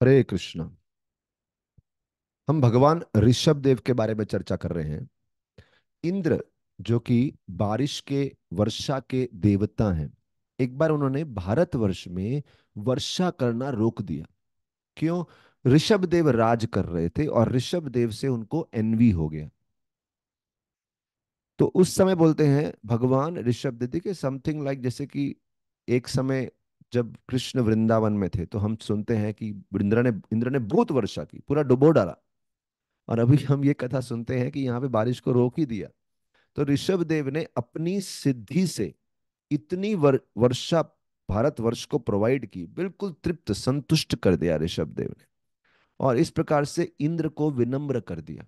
हरे कृष्णा। हम भगवान ऋषभ देव के बारे में चर्चा कर रहे हैं। इंद्र, जो कि बारिश के, वर्षा के देवता हैं, एक बार उन्होंने भारतवर्ष में वर्षा करना रोक दिया। क्यों? ऋषभ देव राज कर रहे थे और ऋषभ देव से उनको एनवी हो गया। तो उस समय बोलते हैं भगवान ऋषभ देव के समथिंग लाइक, जैसे कि एक समय जब कृष्ण वृंदावन में थे तो हम सुनते हैं कि इंद्र ने बहुत वर्षा की, पूरा डुबो डाला। और अभी हम ये कथा सुनते हैं कि यहाँ पे बारिश को रोक ही दिया। तो ऋषभ देव ने अपनी सिद्धि से इतनी वर्षा भारतवर्ष को प्रोवाइड की, बिल्कुल तृप्त संतुष्ट कर दिया ऋषभ देव ने। और इस प्रकार से इंद्र को विनम्र कर दिया।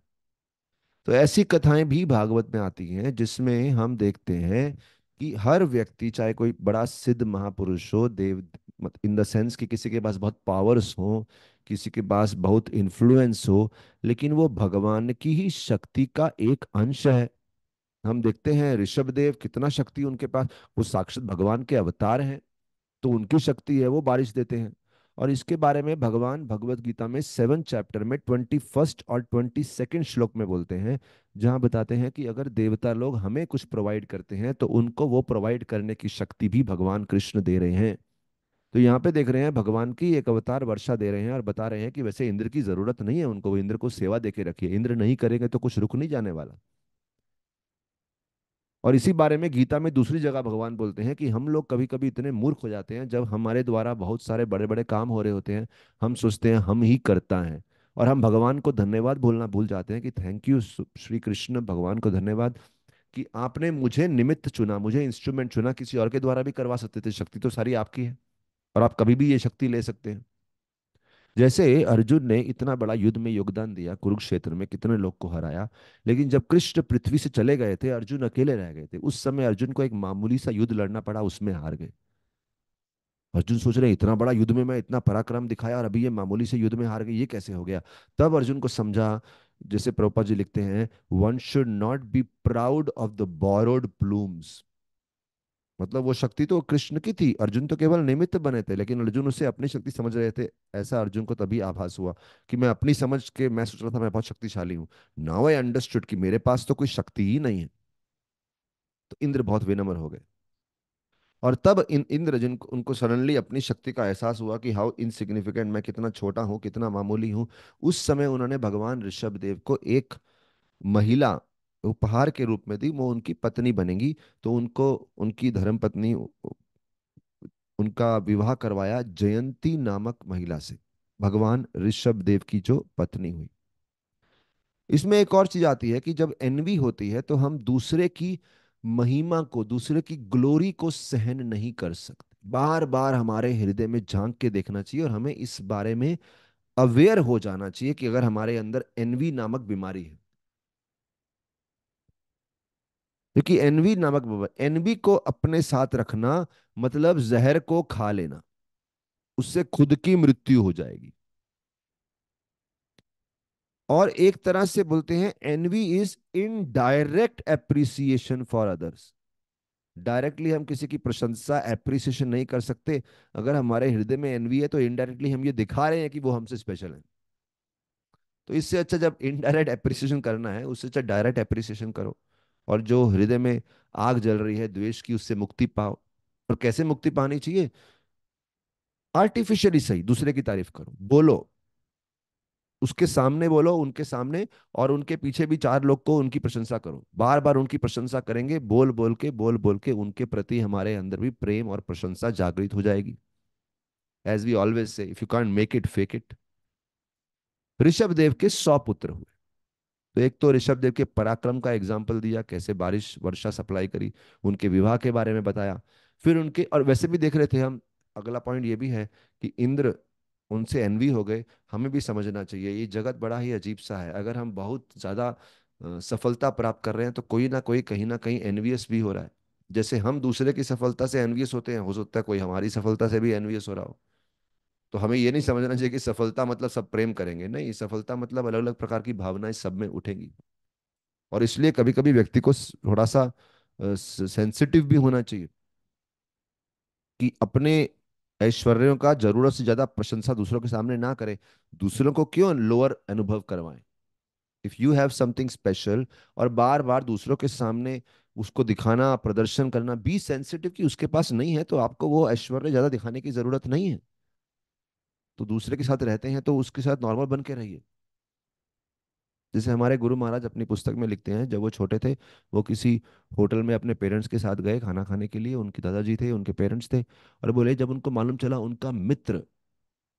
तो ऐसी कथाएं भी भागवत में आती हैं जिसमें हम देखते हैं कि हर व्यक्ति, चाहे कोई बड़ा सिद्ध महापुरुष हो, देव, इन द सेंस कि किसी के पास बहुत पावर्स हो, किसी के पास बहुत इन्फ्लुएंस हो, लेकिन वो भगवान की ही शक्ति का एक अंश है। हम देखते हैं ऋषभ देव, कितना शक्ति उनके पास, वो साक्षात भगवान के अवतार हैं। तो उनकी शक्ति है, वो बारिश देते हैं। और इसके बारे में भगवान भगवत गीता में 7 चैप्टर में 21 और 22 श्लोक में बोलते हैं, जहां बताते हैं कि अगर देवता लोग हमें कुछ प्रोवाइड करते हैं तो उनको वो प्रोवाइड करने की शक्ति भी भगवान कृष्ण दे रहे हैं। तो यहाँ पे देख रहे हैं भगवान की एक अवतार वर्षा दे रहे हैं और बता रहे हैं कि वैसे इंद्र की जरूरत नहीं है उनको, वो इंद्र को सेवा देके रखिए, इंद्र नहीं करेंगे तो कुछ रुक नहीं जाने वाला। और इसी बारे में गीता में दूसरी जगह भगवान बोलते हैं कि हम लोग कभी कभी इतने मूर्ख हो जाते हैं, जब हमारे द्वारा बहुत सारे बड़े बड़े काम हो रहे होते हैं, हम सोचते हैं हम ही करता है, और हम भगवान को धन्यवाद बोलना भूल जाते हैं कि थैंक यू श्री कृष्ण, भगवान को धन्यवाद कि आपने मुझे निमित्त चुना, मुझे इंस्ट्रूमेंट चुना, किसी और के द्वारा भी करवा सकते थे, शक्ति तो सारी आपकी है और आप कभी भी ये शक्ति ले सकते हैं। जैसे अर्जुन ने इतना बड़ा युद्ध में योगदान दिया, कुरुक्षेत्र में कितने लोग को हराया, लेकिन जब कृष्ण पृथ्वी से चले गए थे, अर्जुन अकेले रह गए थे। उस समय अर्जुन को एक मामूली सा युद्ध लड़ना पड़ा, उसमें हार गए। अर्जुन सोच रहे हैं, इतना बड़ा युद्ध में मैं इतना पराक्रम दिखाया और अभी ये मामूली से युद्ध में हार गए, ये कैसे हो गया? तब अर्जुन को समझा, जैसे प्रभुपाद जी लिखते हैं, one should not be proud of the borrowed plumes. मतलब वो शक्ति तो कृष्ण की थी, अर्जुन तो केवल निमित्त बने थे, लेकिन अर्जुन उसे अपनी शक्ति समझ रहे थे। ऐसा अर्जुन को तभी आभास हुआ कि मैं अपनी समझ के मैं सोच रहा था मैं बहुत शक्तिशाली हूं। नाउ आई अंडरस्टूड कि मेरे पास तो कोई शक्ति ही नहीं है। तो इंद्र बहुत विनम्र हो गए। और तब इंद्र, जिनको उनको सडनली अपनी शक्ति का एहसास हुआ कि हाउ इनसिग्निफिकेंट, मैं कितना छोटा हूँ, कितना मामूली हूँ, उस समय उन्होंने भगवान ऋषभ देव को एक महिला उपहार के रूप में दी, वो उनकी पत्नी बनेगी। तो उनको उनकी धर्म पत्नी, उनका विवाह करवाया जयंती नामक महिला से, भगवान ऋषभ देव की जो पत्नी हुई। इसमें एक और चीज आती है कि जब एनवी होती है तो हम दूसरे की महिमा को, दूसरे की ग्लोरी को सहन नहीं कर सकते। बार बार हमारे हृदय में झांक के देखना चाहिए और हमें इस बारे में अवेयर हो जाना चाहिए कि अगर हमारे अंदर एनवी नामक बीमारी है। क्योंकि एनवी नामक, एनवी को अपने साथ रखना मतलब जहर को खा लेना, उससे खुद की मृत्यु हो जाएगी। और एक तरह से बोलते हैं envy is indirect appreciation for others. Directly हम किसी की प्रशंसा, एप्रिसिएशन नहीं कर सकते। अगर हमारे हृदय में एनवी है तो इनडायरेक्टली हम ये दिखा रहे हैं कि वो हमसे स्पेशल है। तो इससे अच्छा, जब इनडायरेक्ट एप्रिसिएशन करना है उससे अच्छा डायरेक्ट एप्रिसिएशन करो। और जो हृदय में आग जल रही है द्वेष की, उससे मुक्ति पाओ। और कैसे मुक्ति पानी चाहिए? आर्टिफिशियली सही, दूसरे की तारीफ करो, बोलो, उसके सामने बोलो, उनके सामने, और उनके पीछे भी चार लोग को उनकी प्रशंसा करो। बार बार उनकी प्रशंसा करेंगे, बोल बोल के, बोल बोल के उनके प्रति हमारे अंदर भी प्रेम और प्रशंसा जागृत हो जाएगी। As we always say, if you can't make it fake it. Rishabh Dev के 100 पुत्र हुए। तो एक तो ऋषभ देव के पराक्रम का एग्जाम्पल दिया, कैसे बारिश वर्षा सप्लाई करी, उनके विवाह के बारे में बताया। फिर उनके, और वैसे भी देख रहे थे हम, अगला पॉइंट ये भी है कि इंद्र उनसे एनवी हो गए। हमें भी समझना चाहिए, ये जगत बड़ा ही अजीब सा है। अगर हम बहुत ज्यादा सफलता प्राप्त कर रहे हैं तो कोई ना कोई कहीं ना कहीं एनवियस भी हो रहा है। जैसे हम दूसरे की सफलता से एनवियस होते हैं, हो सकता है कोई हमारी सफलता से भी एनवियस हो रहा हो। तो हमें ये नहीं समझना चाहिए कि सफलता मतलब सब प्रेम करेंगे, नहीं, सफलता मतलब अलग अलग प्रकार की भावनाएं सब में उठेंगी। और इसलिए कभी कभी व्यक्ति को थोड़ा सा सेंसिटिव भी होना चाहिए कि अपने ऐश्वर्यों का जरूरत से ज्यादा प्रशंसा दूसरों के सामने ना करें। दूसरों को क्यों लोअर अनुभव करवाएं। If you have something special और बार बार दूसरों के सामने उसको दिखाना, प्रदर्शन करना, बी सेंसिटिव कि उसके पास नहीं है, तो आपको वो ऐश्वर्य ज्यादा दिखाने की जरूरत नहीं है। तो दूसरे के साथ रहते हैं तो उसके साथ नॉर्मल बन के रहिए। जैसे हमारे गुरु महाराज अपनी पुस्तक में लिखते हैं, जब वो छोटे थे, वो किसी होटल में अपने पेरेंट्स के साथ गए खाना खाने के लिए। उनके दादाजी थे, उनके पेरेंट्स थे। और बोले, जब उनको मालूम चला उनका मित्र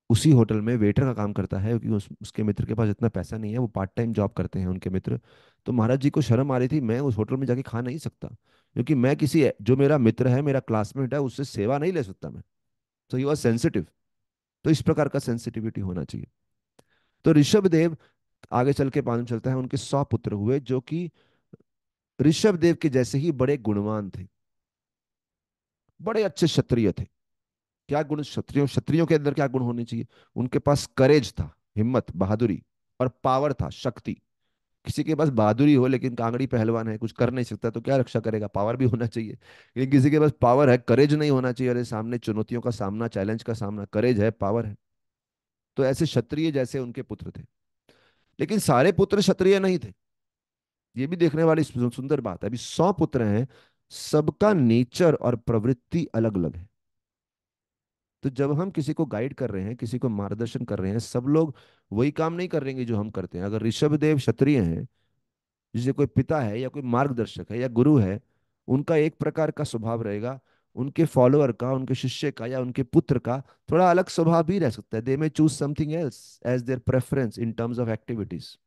उसी होटल में वेटर का काम करता है, क्योंकि उसके मित्र के पास इतना पैसा नहीं है, वो पार्ट टाइम जॉब करते हैं उनके मित्र। तो महाराज जी को शर्म आ रही थी, मैं उस होटल में जाके खा नहीं सकता, क्योंकि मैं किसी जो मेरा मित्र है, मेरा क्लासमेट है, उससे सेवा नहीं ले सकता मैं। तो ही वॉज सेंसिटिव। तो इस प्रकार का सेंसिटिविटी होना चाहिए। तो ऋषभ देव, आगे चल के मालूम चलता है उनके 100 पुत्र हुए, जो कि ऋषभ देव के जैसे ही बड़े गुणवान थे, बड़े अच्छे क्षत्रिय थे। क्या गुण क्षत्रियों क्षत्रियों के अंदर क्या गुण होने चाहिए? उनके पास करेज था, हिम्मत, बहादुरी, और पावर था, शक्ति। किसी के पास बहादुरी हो लेकिन कांगड़ी पहलवान है, कुछ कर नहीं सकता, तो क्या रक्षा करेगा? पावर भी होना चाहिए। लेकिन किसी के पास पावर है, करेज नहीं होना चाहिए, अरे सामने चुनौतियों का सामना, चैलेंज का सामना, करेज है, पावर है। तो ऐसे क्षत्रिय जैसे उनके पुत्र थे। लेकिन सारे पुत्र क्षत्रिय नहीं थे। ये भी देखने वाली सुंदर बात है। अभी 100 पुत्र हैं, सबका नेचर और प्रवृत्ति अलग अलग है। तो जब हम किसी को गाइड कर रहे हैं, किसी को मार्गदर्शन कर रहे हैं, सब लोग वही काम नहीं कर रहेंगे जो हम करते हैं। अगर ऋषभ देव क्षत्रिय हैं, जैसे कोई पिता है या कोई मार्गदर्शक है या गुरु है, उनका एक प्रकार का स्वभाव रहेगा। उनके फॉलोअर का, उनके शिष्य का या उनके पुत्र का थोड़ा अलग स्वभाव भी रह सकता है। They may choose something else as their preference in terms of activities.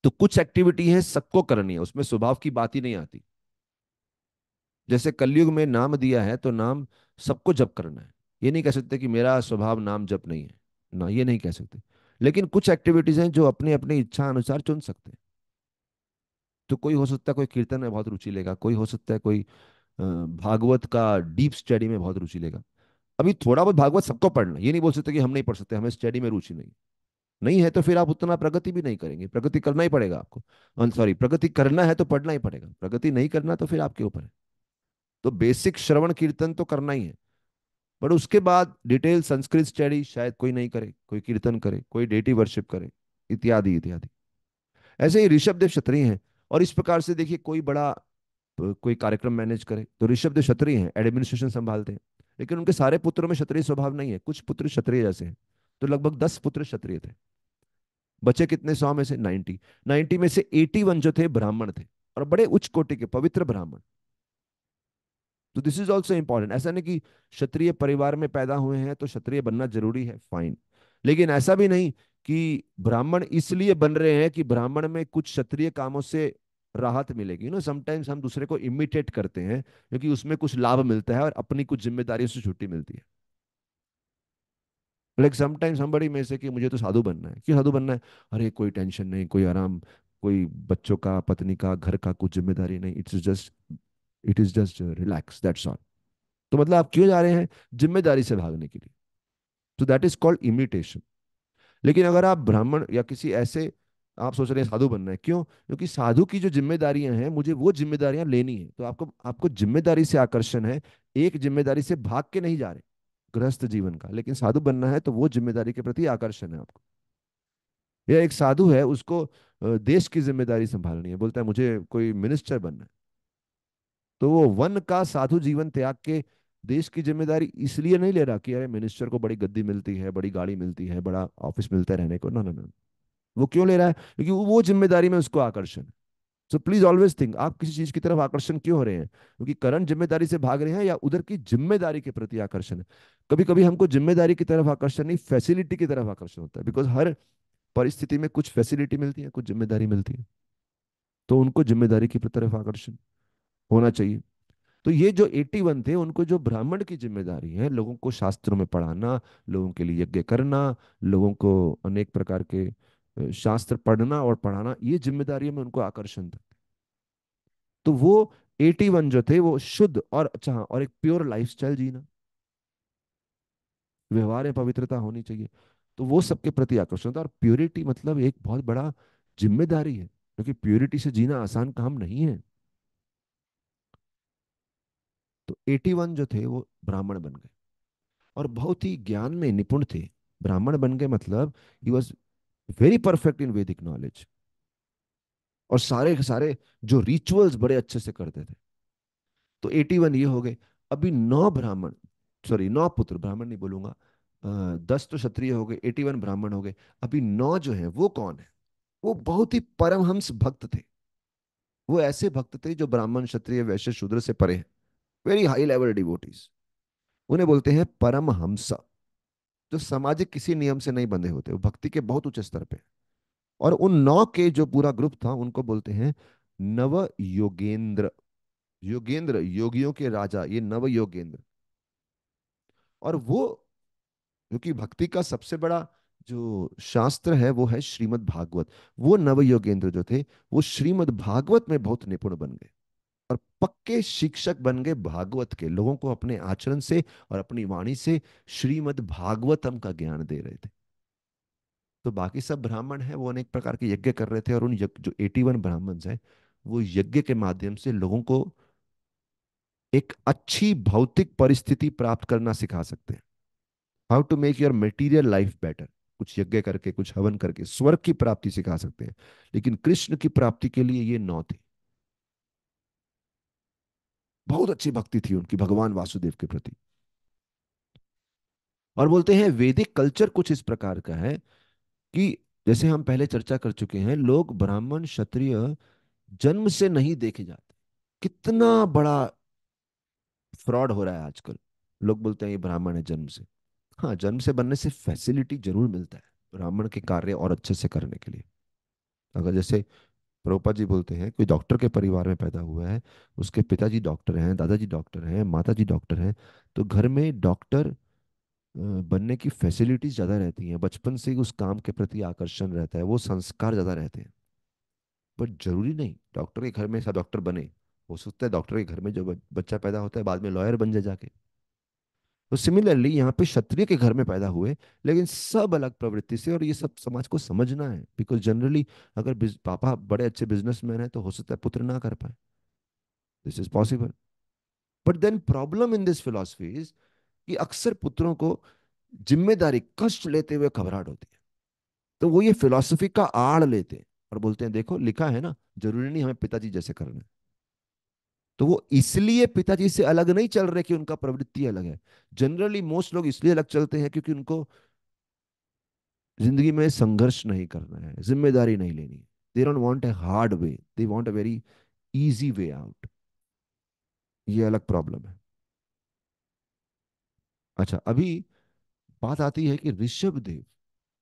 तो कुछ एक्टिविटी है सबको करनी है, उसमें स्वभाव की बात ही नहीं आती। जैसे कलयुग में नाम दिया है तो नाम सबको जप करना है। ये नहीं कह सकते कि मेरा स्वभाव नाम जप नहीं है, ना, ये नहीं कह सकते। लेकिन कुछ एक्टिविटीज हैं जो अपनी अपनी इच्छा अनुसार चुन सकते हैं। तो कोई हो सकता है कोई कीर्तन में बहुत रुचि लेगा, कोई हो सकता है कोई भागवत का डीप स्टडी में बहुत रुचि लेगा। अभी थोड़ा बहुत भागवत सबको पढ़ना, ये नहीं बोल सकते कि हम नहीं पढ़ सकते, हमें स्टडी में रुचि नहीं। नहीं है तो फिर आप उतना प्रगति भी नहीं करेंगे, प्रगति करना ही पड़ेगा आपको। सॉरी, प्रगति करना है तो पढ़ना ही पड़ेगा, प्रगति नहीं करना तो फिर आपके ऊपर है। तो बेसिक श्रवण कीर्तन तो करना ही है। पर उसके बाद डिटेल संस्कृत स्टडी शायद कोई नहीं करे, कोई कीर्तन करे, कोई डेटी वर्शिप करे, इत्यादि इत्यादि। ऐसे ही ऋषभ देव क्षत्रिय हैं। और इस प्रकार से देखिए, कोई बड़ा कोई कार्यक्रम मैनेज करे तो ऋषभ देव क्षत्रिय हैं, एडमिनिस्ट्रेशन संभालते हैं। लेकिन उनके सारे पुत्रों में क्षत्रिय स्वभाव नहीं है, कुछ पुत्र क्षत्रिय जैसे हैं। तो लगभग 10 पुत्र क्षत्रिय थे। बचे कितने? 100 में से 90। 90 में से 81 जो थे ब्राह्मण थे, और बड़े उच्च कोटि के पवित्र ब्राह्मण। तो दिस इज ऑल्सो इंपॉर्टेंट। ऐसा नहीं कि क्षत्रिय परिवार में पैदा हुए हैं तो क्षत्रिय बनना जरूरी है, फाइन। लेकिन ऐसा भी नहीं कि ब्राह्मण इसलिए बन रहे हैं कि ब्राह्मण में कुछ क्षत्रिय कामों से राहत मिलेगी। समटाइम्स हम दूसरे को इमिटेट करते हैं क्योंकि उसमें कुछ लाभ मिलता है और अपनी कुछ जिम्मेदारियों से छुट्टी मिलती है। लाइक समटाइम्स somebody में से कि मुझे तो साधु बनना है। क्यों साधु बनना है? अरे कोई टेंशन नहीं, कोई आराम, कोई बच्चों का, पत्नी का, घर का कुछ जिम्मेदारी नहीं, it is just relax, that's all. तो मतलब आप क्यों जा रहे हैं? जिम्मेदारी से भागने के लिए। तो दैट इज कॉल्ड इमिटेशन। लेकिन अगर आप ब्राह्मण या किसी ऐसे, आप सोच रहे हैं साधु बनना है, क्यों? क्योंकि साधु की जो जिम्मेदारियां हैं, मुझे वो जिम्मेदारियां लेनी है। तो आपको आपको जिम्मेदारी से आकर्षण है, एक जिम्मेदारी से भाग के नहीं जा रहे गृहस्थ जीवन का। लेकिन साधु बनना है तो वो जिम्मेदारी के प्रति आकर्षण है आपको। या एक साधु है, उसको देश की जिम्मेदारी संभालनी है, बोलता है मुझे कोई मिनिस्टर बनना है। तो वो वन का साधु जीवन त्याग के देश की जिम्मेदारी इसलिए नहीं ले रहा कि अरे मिनिस्टर को बड़ी गद्दी मिलती है, बड़ी गाड़ी मिलती है, बड़ा ऑफिस मिलता है रहने को, ना ना ना। वो क्यों ले रहा है? क्योंकि वो जिम्मेदारी में उसको आकर्षण है। सो प्लीज ऑलवेज थिंक, आप किसी चीज की तरफ आकर्षण क्यों हो रहे हैं? क्योंकि करंट जिम्मेदारी से भाग रहे हैं या उधर की जिम्मेदारी के प्रति आकर्षण है। कभी कभी हमको जिम्मेदारी की तरफ आकर्षण नहीं, फैसिलिटी की तरफ आकर्षण होता है। बिकॉज हर परिस्थिति में कुछ फैसिलिटी मिलती है, कुछ जिम्मेदारी मिलती है। तो उनको जिम्मेदारी की तरफ आकर्षण होना चाहिए। तो ये जो 81 थे, उनको जो ब्राह्मण की जिम्मेदारी है, लोगों को शास्त्रों में पढ़ाना, लोगों के लिए यज्ञ करना, लोगों को अनेक प्रकार के शास्त्र पढ़ना और पढ़ाना, ये जिम्मेदारियों में उनको आकर्षण था। तो वो 81 जो थे वो शुद्ध और अच्छा, हाँ, और एक प्योर लाइफस्टाइल जीना, व्यवहार में पवित्रता होनी चाहिए। तो वो सबके प्रति आकर्षण था। और प्योरिटी मतलब एक बहुत बड़ा जिम्मेदारी है, क्योंकि प्योरिटी से जीना आसान काम नहीं है। तो 81 जो थे वो ब्राह्मण बन गए और बहुत ही ज्ञान में निपुण थे। ब्राह्मण बन गए मतलब ही वॉज वेरी परफेक्ट इन वैदिक नॉलेज, और सारे के सारे जो रिचुअल्स बड़े अच्छे से करते थे। तो 81 ये हो गए। अभी 9 ब्राह्मण, सॉरी 9 पुत्र, ब्राह्मण नहीं बोलूंगा, 10 तो क्षत्रिय हो गए, 81 ब्राह्मण हो गए। अभी 9 जो है वो कौन है? वो बहुत ही परमहंस भक्त थे। वो ऐसे भक्त थे जो ब्राह्मण क्षत्रिय वैश्य शूद्र से परे हैं, वेरी हाई लेवल डिवोटीज। उन्हें बोलते हैं परमहंस, जो सामाजिक किसी नियम से नहीं बंधे होते, वो भक्ति के बहुत ऊंचे स्तर पे। और उन 9 के जो पूरा ग्रुप था उनको बोलते हैं नव योगेंद्र। योगेंद्र योगियों के राजा, ये नव योगेंद्र। और वो, क्योंकि भक्ति का सबसे बड़ा जो शास्त्र है वो है श्रीमद् भागवत, वो नव योगेंद्र जो थे वो श्रीमद् भागवत में बहुत निपुण बन गए और पक्के शिक्षक बन गए भागवत के। लोगों को अपने आचरण से और अपनी वाणी से श्रीमद् भागवतम का ज्ञान दे रहे थे। तो बाकी सब ब्राह्मण हैं वो अनेक प्रकार के यज्ञ कर रहे थे, और उन जो 81 ब्राह्मण हैं वो यज्ञ के माध्यम से लोगों को एक अच्छी भौतिक परिस्थिति प्राप्त करना सिखा सकते हैं। How to make your material life better, कुछ यज्ञ करके कुछ हवन करके स्वर्ग की प्राप्ति सिखा सकते हैं। लेकिन कृष्ण की प्राप्ति के लिए ये 9 थे। बहुत अच्छी भक्ति थी उनकी भगवान वासुदेव के प्रति। और बोलते हैं वैदिक कल्चर कुछ इस प्रकार का है कि जैसे हम पहले चर्चा कर चुके हैं, लोग ब्राह्मण क्षत्रिय जन्म से नहीं देखे जाते। कितना बड़ा फ्रॉड हो रहा है आजकल। लोग बोलते हैं ये ब्राह्मण है जन्म से। हाँ, जन्म से बनने से फैसिलिटी जरूर मिलता है ब्राह्मण के कार्य और अच्छे से करने के लिए। अगर जैसे प्रभुपाद जी बोलते हैं कोई डॉक्टर के परिवार में पैदा हुआ है, उसके पिताजी डॉक्टर हैं, दादाजी डॉक्टर हैं, माताजी डॉक्टर हैं, तो घर में डॉक्टर बनने की फैसिलिटीज ज्यादा रहती हैं। बचपन से ही उस काम के प्रति आकर्षण रहता है, वो संस्कार ज्यादा रहते हैं। बट जरूरी नहीं डॉक्टर के घर में सब डॉक्टर बने। हो सकता है डॉक्टर के घर में जो बच्चा पैदा होता है बाद में लॉयर बन जाए जाके। तो सिमिलरली यहाँ पे क्षत्रिय के घर में पैदा हुए, लेकिन सब अलग प्रवृत्ति से, और ये सब समाज को समझना है। बिकॉज जनरली अगर पापा बड़े अच्छे बिजनेसमैन है तो हो सकता है पुत्र ना कर पाए, this is possible. But then problem in this philosophy is कि अक्सर पुत्रों को जिम्मेदारी कष्ट लेते हुए घबराहट होती है। तो वो ये फिलोसफी का आड़ लेते हैं और बोलते हैं देखो लिखा है ना, जरूरी नहीं हमें पिताजी जैसे करना है। तो वो इसलिए पिताजी से अलग नहीं चल रहे कि उनका प्रवृत्ति अलग है। जनरली मोस्ट लोग इसलिए अलग चलते हैं क्योंकि उनको जिंदगी में संघर्ष नहीं करना है, जिम्मेदारी नहीं लेनी है। They don't want a hard way, they want a very easy way out. ये अलग प्रॉब्लम है। अच्छा, अभी बात आती है कि ऋषभ देव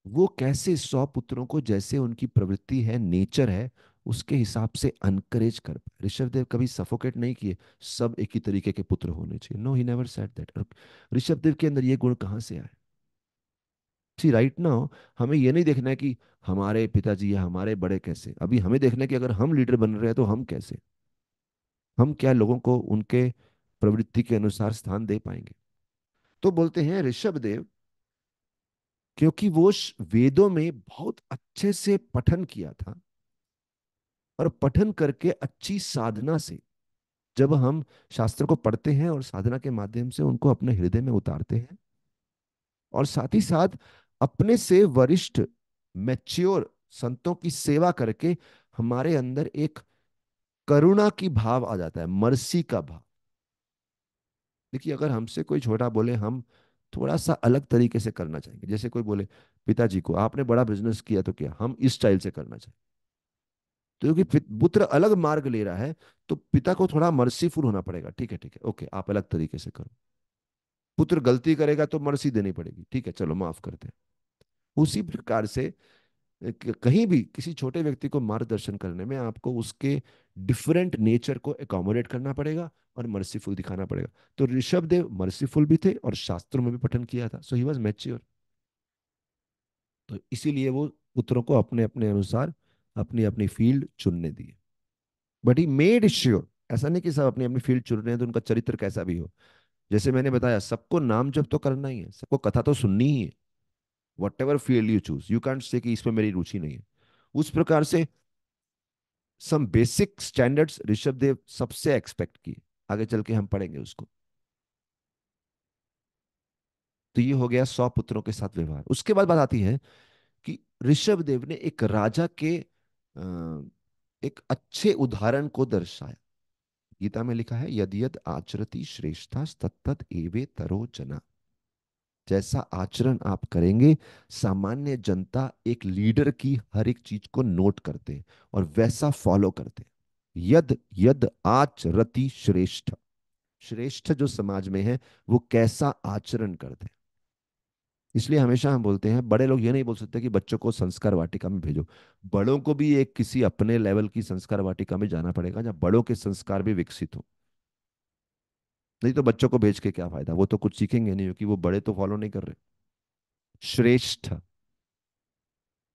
वो कैसे 100 पुत्रों को, जैसे उनकी प्रवृत्ति है, नेचर है, उसके हिसाब से अनकरेज कर पाए। ऋषभ देव कभी सफोकेट नहीं किए सब एक ही तरीके के पुत्र होने चाहिए, no he never said that. Rishabh Dev के अंदर ये गुण कहाँ से आए? सी राइट नाउ हमें ये नहीं देखना है कि हमारे पिताजी या हमारे बड़े कैसे, अभी हमें देखना है कि अगर हम लीडर बन रहे हैं तो हम कैसे, हम क्या लोगों को उनके प्रवृत्ति के अनुसार स्थान दे पाएंगे। तो बोलते हैं ऋषभ देव, क्योंकि वो वेदों में बहुत अच्छे से पठन किया था, और पठन करके अच्छी साधना से जब हम शास्त्र को पढ़ते हैं और साधना के माध्यम से उनको अपने हृदय में उतारते हैं, और साथ ही साथ अपने से वरिष्ठ मैच्योर संतों की सेवा करके हमारे अंदर एक करुणा की भाव आ जाता है, मर्सी का भाव। देखिए अगर हमसे कोई छोटा बोले, हम थोड़ा सा अलग तरीके से करना चाहेंगे। जैसे कोई बोले पिताजी को आपने बड़ा बिजनेस किया तो क्या, हम इस स्टाइल से करना चाहेंगे। तो क्योंकि पुत्र अलग मार्ग ले रहा है तो पिता को थोड़ा मर्सीफुल होना पड़ेगा। ठीक है ओके, आप अलग तरीके से करो। पुत्र गलती करेगा तो मर्सी देनी पड़ेगी, ठीक है चलो माफ करते हैं। उसी प्रकार से कहीं भी किसी छोटे व्यक्ति को मार्गदर्शन करने में आपको उसके डिफरेंट नेचर को एकोमोडेट करना पड़ेगा और मर्सीफुल दिखाना पड़ेगा। तो ऋषभ देव मर्सीफुल भी थे और शास्त्रों में भी पठन किया था, सो ही वॉज मैच्योर। तो इसीलिए वो पुत्रों को अपने अपने अनुसार अपनी अपनी फील्ड चुनने दिए। बट ही मेड श्योर, ऐसा नहीं कि सब अपनी अपनी फील्ड चुन रहे हैं तो उनका चरित्र कैसा भी हो। जैसे मैंने बताया सबको नाम जप तो करना ही है, सबको कथा तो सुननी ही है। What ever field you choose, you can't से कि इसमें मेरी रुचि नहीं है। उस प्रकार से some basic standards Rishabh Dev सबसे एक्सपेक्ट किए। आगे चल के हम पढ़ेंगे उसको। तो ये हो गया 100 पुत्रों के साथ व्यवहार। उसके बाद बात आती है कि ऋषभ देव ने एक राजा के एक अच्छे उदाहरण को दर्शाया। गीता में लिखा है, यद यद आचरति श्रेष्ठा तत्तत एवे तरो जना। जैसा आचरण आप करेंगे, सामान्य जनता एक लीडर की हर एक चीज को नोट करते हैं और वैसा फॉलो करते हैं। यद यद आचरति श्रेष्ठ, श्रेष्ठ जो समाज में है वो कैसा आचरण करते हैं। इसलिए हमेशा हम बोलते हैं, बड़े लोग ये नहीं बोल सकते कि बच्चों को संस्कार वाटिका में भेजो। बड़ों को भी एक किसी अपने लेवल की संस्कार वाटिका में जाना पड़ेगा जहाँ बड़ों के संस्कार भी विकसित हो। नहीं तो बच्चों को भेज के क्या फायदा, वो तो कुछ सीखेंगे नहीं क्योंकि वो बड़े तो फॉलो नहीं कर रहे। श्रेष्ठ।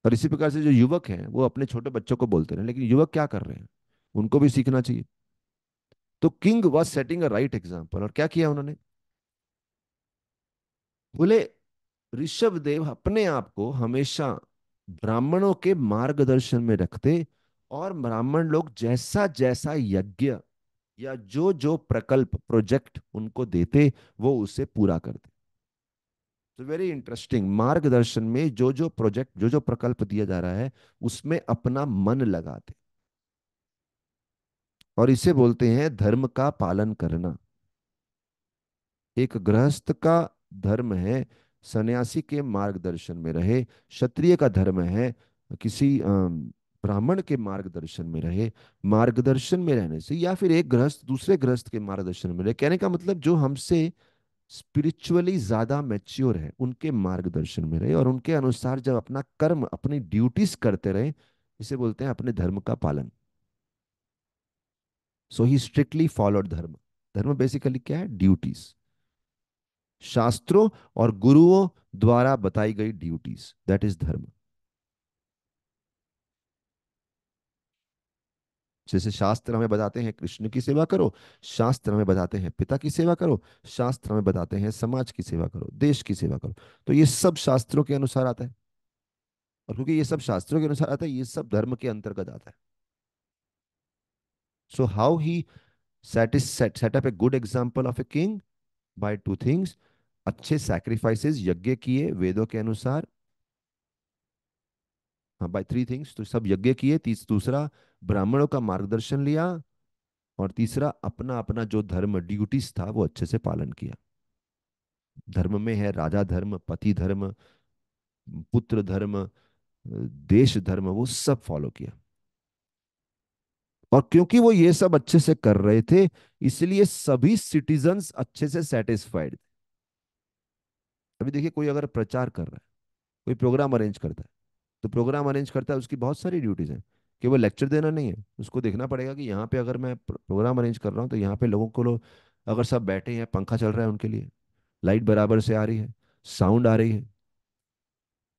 और इसी प्रकार से जो युवक हैं वो अपने छोटे बच्चों को बोलते रहे, लेकिन युवक क्या कर रहे हैं, उनको भी सीखना चाहिए। तो king was setting a right example, और क्या किया उन्होंने, बोले ऋषभ देव अपने आप को हमेशा ब्राह्मणों के मार्गदर्शन में रखते, और ब्राह्मण लोग जैसा जैसा यज्ञ या जो जो प्रकल्प प्रोजेक्ट उनको देते वो उसे पूरा करते। तो वेरी इंटरेस्टिंग, मार्गदर्शन में जो जो प्रोजेक्ट जो जो प्रकल्प दिया जा रहा है उसमें अपना मन लगाते। और इसे बोलते हैं धर्म का पालन करना। एक गृहस्थ का धर्म है सन्यासी के मार्गदर्शन में रहे, क्षत्रिय का धर्म है किसी ब्राह्मण के मार्गदर्शन में रहे। मार्गदर्शन में रहने से, या फिर एक गृहस्थ दूसरे गृहस्थ के मार्गदर्शन में रहे, कहने का मतलब जो हमसे स्पिरिचुअली ज्यादा मैच्योर है उनके मार्गदर्शन में रहे और उनके अनुसार जब अपना कर्म अपनी ड्यूटीज करते रहे, इसे बोलते हैं अपने धर्म का पालन। सो ही स्ट्रिक्टली फॉलोड धर्म। धर्म बेसिकली क्या है, ड्यूटीज, शास्त्रों और गुरुओं द्वारा बताई गई ड्यूटीज, दैट इज धर्म। जैसे शास्त्र हमें बताते हैं कृष्ण की सेवा करो, शास्त्र हमें बताते हैं पिता की सेवा करो, शास्त्र हमें बताते हैं समाज की सेवा करो, देश की सेवा करो। तो ये सब शास्त्रों के अनुसार आता है, और क्योंकि ये सब शास्त्रों के अनुसार आता है, ये सब धर्म के अंतर्गत आता है। So how he set up a good example of a king, by two things, अच्छे सैक्रिफाइसेस यज्ञ किए वेदों के अनुसार। हाँ, बाय थ्री थिंग्स, तो सब यज्ञ किए, दूसरा ब्राह्मणों का मार्गदर्शन लिया, और तीसरा अपना अपना जो धर्म ड्यूटीज था वो अच्छे से पालन किया। धर्म में है राजा धर्म, पति धर्म, पुत्र धर्म, देश धर्म, वो सब फॉलो किया। और क्योंकि वो ये सब अच्छे से कर रहे थे, इसलिए सभी सिटीजन्स अच्छे से सेटिस्फाइड। अभी देखिए, कोई अगर प्रचार कर रहा है, कोई प्रोग्राम अरेंज करता है, तो प्रोग्राम अरेंज करता है उसकी बहुत सारी ड्यूटीज हैं। केवल लेक्चर देना नहीं है, उसको देखना पड़ेगा कि यहाँ पे अगर मैं प्रोग्राम अरेंज कर रहा हूँ तो यहाँ पे लोगों को अगर सब बैठे हैं, पंखा चल रहा है उनके लिए, लाइट बराबर से आ रही है, साउंड आ रही है,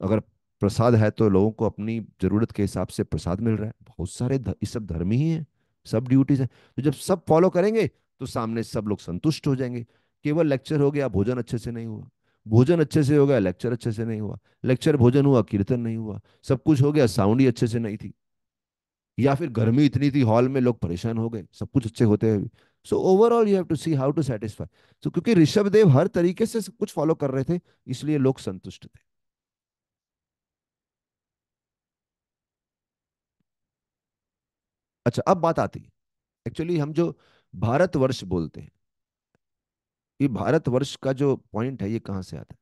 अगर प्रसाद है तो लोगों को अपनी जरूरत के हिसाब से प्रसाद मिल रहा है। बहुत सारे ये सब धर्म ही है, सब ड्यूटीज हैं। तो जब सब फॉलो करेंगे तो सामने सब लोग संतुष्ट हो जाएंगे। केवल लेक्चर हो गया, भोजन अच्छे से नहीं हुआ, भोजन अच्छे से हो गया, लेक्चर अच्छे से नहीं हुआ, लेक्चर भोजन हुआ, कीर्तन नहीं हुआ, सब कुछ हो गया, साउंड ही अच्छे से नहीं थी, या फिर गर्मी इतनी थी हॉल में लोग परेशान हो गए, सब कुछ अच्छे होते हुए भी। So overall you have to see how to satisfy. So क्योंकि ऋषभ देव हर तरीके से सब कुछ फॉलो कर रहे थे, इसलिए लोग संतुष्ट थे। अच्छा, अब बात आती है, एक्चुअली हम जो भारतवर्ष बोलते हैं, ये भारतवर्ष का जो पॉइंट है ये कहाँ से आता है।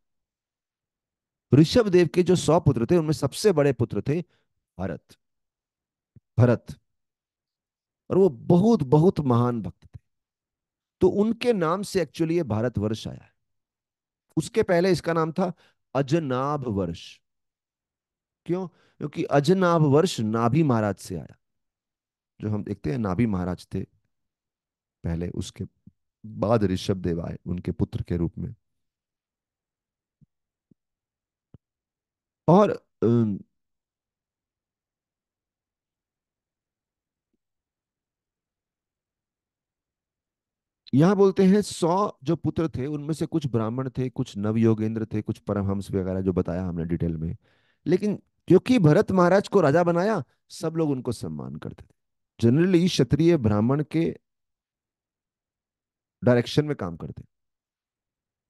ऋषभ देव के जो 100 पुत्र थे उनमें सबसे बड़े पुत्र थे भरत, भरत। और वो बहुत बहुत महान भक्त थे, तो उनके नाम से एक्चुअली ये भारतवर्ष आया है। उसके पहले इसका नाम था अजनाभ वर्ष। क्यों, क्योंकि अजनाभ वर्ष नाभि महाराज से आया। जो हम देखते हैं नाभि महाराज थे पहले, उसके बाद ऋषभ देव आए उनके पुत्र के रूप में। और यहाँ बोलते हैं 100 जो पुत्र थे उनमें से कुछ ब्राह्मण थे, कुछ नवयोगेंद्र थे, कुछ परमहंस वगैरह, जो बताया हमने डिटेल में। लेकिन क्योंकि भरत महाराज को राजा बनाया, सब लोग उनको सम्मान करते थे। जनरली क्षत्रिय ब्राह्मण के डायरेक्शन में काम करते हैं।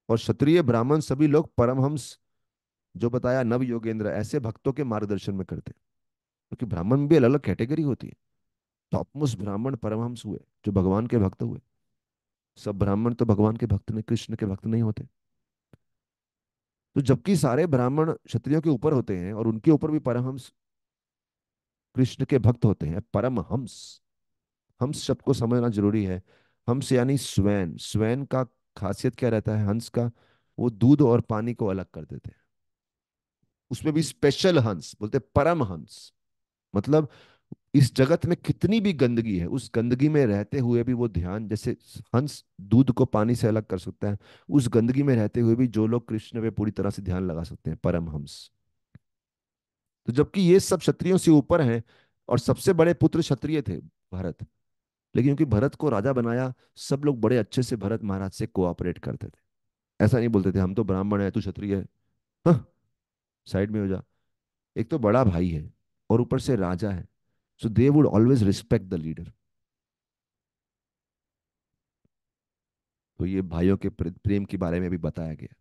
और क्षत्रिय ब्राह्मण सभी लोग परमहंस, जो बताया नव योगेंद्र, ऐसे भक्तों के मार्गदर्शन में करते हैं। क्योंकि ब्राह्मण में भी अलग अलग कैटेगरी होती है। टॉप मोस्ट ब्राह्मण परमहंस हुए, जो भगवान के भक्त हुए। सब ब्राह्मण तो भगवान के भक्त नहीं, कृष्ण के भक्त नहीं होते। तो जबकि सारे ब्राह्मण क्षत्रियों के ऊपर होते हैं और उनके ऊपर भी परमहंस कृष्ण के भक्त होते हैं, परमहंस। हंस शब्द को समझना जरूरी है। हंस यानी स्वैन। स्वैन का खासियत क्या रहता है हंस का? वो दूध और पानी को अलग कर देते हैं। उसमें भी स्पेशल हंस बोलते हैं, परम हंस। मतलब इस जगत में कितनी भी गंदगी है, उस गंदगी में रहते हुए भी वो ध्यान, जैसे हंस दूध को पानी से अलग कर सकता है, उस गंदगी में रहते हुए भी जो लोग कृष्ण पे पूरी तरह से ध्यान लगा सकते हैं, परम हंस। तो जबकि ये सब क्षत्रियों से ऊपर हैं, और सबसे बड़े पुत्र क्षत्रिय थे, भरत। लेकिन क्योंकि भरत को राजा बनाया, सब लोग बड़े अच्छे से भरत महाराज से कोऑपरेट करते थे। ऐसा नहीं बोलते थे हम तो ब्राह्मण है, तू क्षत्रिय है, हाँ, साइड में हो जा। एक तो बड़ा भाई है और ऊपर से राजा है, so they would always respect the leader. तो ये भाइयों के प्रेम के बारे में भी बताया गया।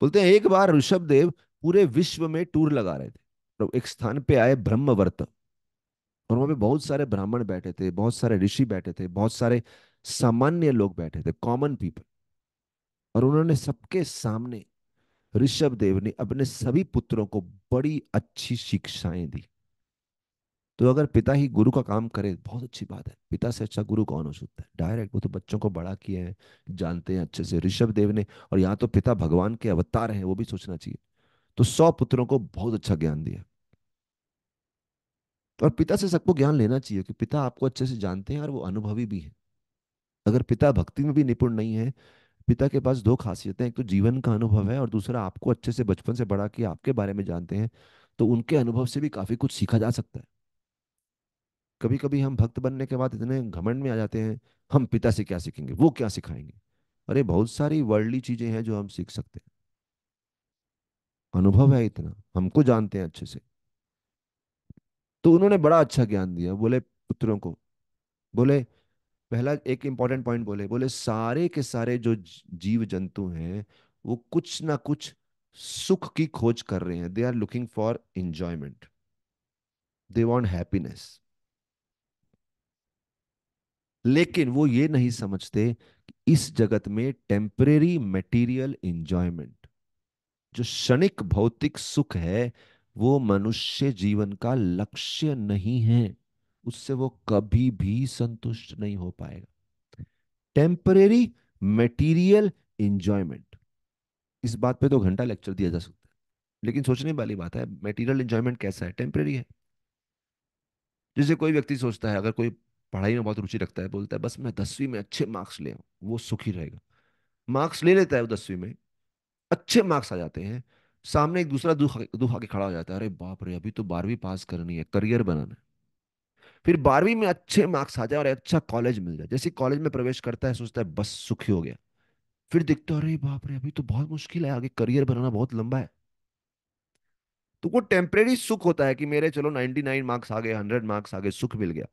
बोलते हैं एक बार ऋषभ देव पूरे विश्व में टूर लगा रहे थे, तो एक स्थान पे आए ब्रह्मवर्त। और वहां पे बहुत सारे ब्राह्मण बैठे थे, बहुत सारे ऋषि बैठे थे, बहुत सारे सामान्य लोग बैठे थे, कॉमन पीपल। और उन्होंने सबके सामने ऋषभ देव ने अपने सभी पुत्रों को बड़ी अच्छी शिक्षाएं दी। तो अगर पिता ही गुरु का काम करे, बहुत अच्छी बात है। पिता से अच्छा गुरु कौन हो सकता है? डायरेक्ट वो तो बच्चों को बड़ा किए हैं, जानते हैं अच्छे से ऋषभ देव ने। और यहाँ तो पिता भगवान के अवतार हैं, वो भी सोचना चाहिए। तो 100 पुत्रों को बहुत अच्छा ज्ञान दिया। और पिता से सबको ज्ञान लेना चाहिए, कि पिता आपको अच्छे से जानते हैं और वो अनुभवी भी हैं। अगर पिता भक्ति में भी निपुण नहीं है, पिता के पास दो खासियतें, एक तो जीवन का अनुभव है और दूसरा आपको अच्छे से बचपन से बड़ा किया, आपके बारे में जानते हैं। तो उनके अनुभव से भी काफी कुछ सीखा जा सकता है। कभी कभी हम भक्त बनने के बाद इतने घमंड में आ जाते हैं, हम पिता से क्या सीखेंगे, वो क्या सिखाएंगे। अरे बहुत सारी वर्ल्डली चीजें हैं जो हम सीख सकते हैं। अनुभव है इतना, हमको जानते हैं अच्छे से। तो उन्होंने बड़ा अच्छा ज्ञान दिया, बोले पुत्रों को, बोले पहला एक इंपॉर्टेंट पॉइंट बोले, बोले सारे के सारे जो जीव जंतु हैं, वो कुछ ना कुछ सुख की खोज कर रहे हैं। They are looking for enjoyment, they want happiness. लेकिन वो ये नहीं समझते कि इस जगत में टेम्परेरी मटेरियल इंजॉयमेंट, जो क्षणिक भौतिक सुख है, वो मनुष्य जीवन का लक्ष्य नहीं है। उससे वो कभी भी संतुष्ट नहीं हो पाएगा। टेम्परेरी मटेरियल इंजॉयमेंट, इस बात पे तो घंटा लेक्चर दिया जा सकता है। लेकिन सोचने वाली बात है, मटेरियल एंजॉयमेंट कैसा है? टेम्परेरी है। जैसे कोई व्यक्ति सोचता है, अगर कोई पढ़ाई में बहुत रुचि रखता है, बोलता है बस मैं 10वीं में अच्छे मार्क्स ले आऊं, वो सुखी रहेगा। मार्क्स ले लेता है वो 10वीं में, अच्छे मार्क्स आ जाते हैं, सामने एक दूसरा दुख आके खड़ा हो जाता है, अरे बाप रे, अभी तो 12वीं पास करनी है, करियर बनाना है। फिर 12वीं में अच्छे मार्क्स आ जाए और अच्छा कॉलेज मिल जाए, जैसे कॉलेज में प्रवेश करता है, सोचता है बस सुखी हो गया। फिर दिखता है, अरे बाप रे, अभी तो बहुत मुश्किल है, आगे करियर बनाना बहुत लंबा है। तो वो टेम्परेरी सुख होता है कि मेरे चलो 99 मार्क्स आ गए, 100 मार्क्स आ गए, सुख मिल गया।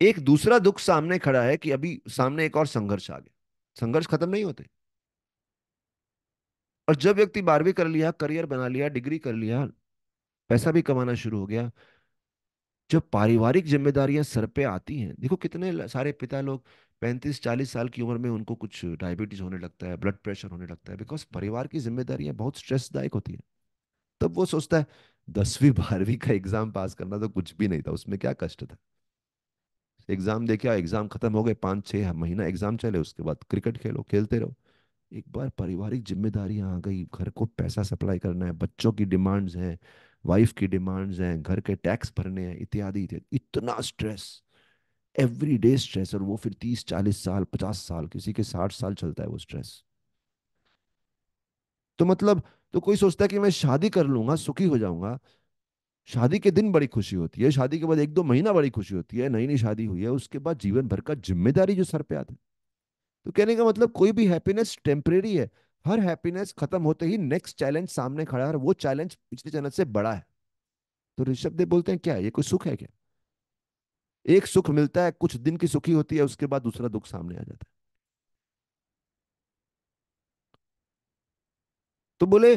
एक दूसरा दुख सामने खड़ा है कि अभी सामने एक और संघर्ष आ गया। संघर्ष खत्म नहीं होते। और जब व्यक्ति 12वीं कर लिया, करियर बना लिया, डिग्री कर लिया, पैसा भी कमाना शुरू हो गया, जब पारिवारिक जिम्मेदारियां सर पे आती हैं, देखो कितने सारे पिता लोग 35-40 साल की उम्र में उनको कुछ डायबिटीज होने लगता है, ब्लड प्रेशर होने लगता है, बिकॉज परिवार की जिम्मेदारियां बहुत स्ट्रेसदायक होती है। तब वो सोचता है 10वीं 12वीं का एग्जाम पास करना तो कुछ भी नहीं था, उसमें क्या कष्ट था। एग्जाम दे क्या, एग्जाम खत्म हो गए, 5-6 महीना एग्जाम चले, उसके बाद क्रिकेट खेलो, खेलते रहो। एक बार पारिवारिक जिम्मेदारियां आ गई, घर को पैसा सप्लाई करना है, बच्चों की डिमांड्स हैं, वाइफ की डिमांड्स हैं, घर के टैक्स भरने हैं, इत्यादि इत्यादि, इतना स्ट्रेस, एवरी डे स्ट्रेस। और वो फिर 30-40 साल, 50 साल, किसी के 60 साल चलता है वो स्ट्रेस। तो मतलब, तो कोई सोचता है कि मैं शादी कर लूंगा, सुखी हो जाऊंगा। शादी के दिन बड़ी खुशी होती है, शादी के बाद 1-2 महीना बड़ी खुशी होती है, नई नई शादी हुई है, उसके बाद जीवन भर का जिम्मेदारी जो सर पे आता है। तो कहने का मतलब, कोई भी हैप्पीनेस टेम्परेरी है। हर हैप्पीनेस खत्म होते ही नेक्स्ट चैलेंज सामने खड़ा है, और वो चैलेंज पिछले चैलेंज से बड़ा है। तो ऋषभ देव बोलते हैं क्या ये कोई सुख है क्या? एक सुख मिलता है, कुछ दिन की सुखी होती है, उसके बाद दूसरा दुख सामने आ जाता है। तो बोले